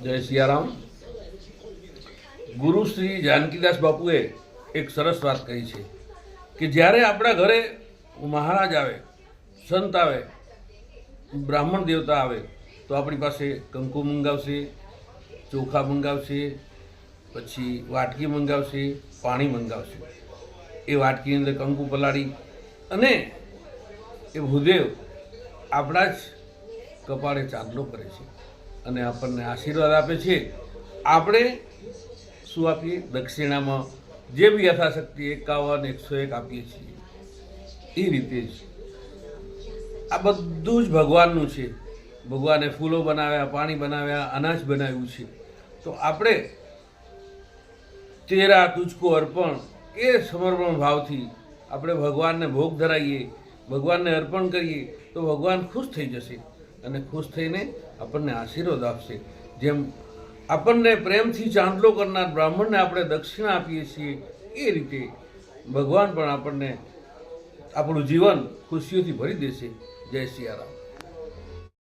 જય સિયારામ. ગુરુ શ્રી જાનકીદાસ બાપુએ એક સરસ વાત કહી છે કે જ્યારે આપણા ઘરે મહારાજ આવે, સંત આવે, બ્રાહ્મણ દેવતા આવે તો આપણી પાસે કંકુ મંગાવશે, ચોખા મંગાવશે, પછી વાટકી મંગાવશે, પાણી મંગાવશે. એ વાટકીની અંદર કંકુ પલાળી અને એ ભૂદેવ આપણા જ કપાળે ચાંદલો કરે છે અને આપણને આશીર્વાદ આપે છે. આપણે શું આપીએ? દક્ષિણામાં જે બી યથાશક્તિ 51, 101 આપીએ છીએ. એ રીતે જ આ બધું જ ભગવાનનું છે. ભગવાને ફૂલો બનાવ્યા, પાણી બનાવ્યા, અનાજ બનાવ્યું છે. તો આપણે તેરા તુજકો અર્પણ એ સમર્પણ ભાવથી આપણે ભગવાનને ભોગ ધરાવીએ, ભગવાનને અર્પણ કરીએ તો ભગવાન ખુશ થઈ જશે અને ખુશ થઈને આપણને આશીર્વાદ આપશે. જેમ આપણને પ્રેમથી ચાંદલો કરનાર બ્રાહ્મણને આપણે દક્ષિણા આપીએ છીએ, એ રીતે ભગવાન પણ આપણને આપણું જીવન ખુશીઓથી ભરી દેશે. જય સિયારામ.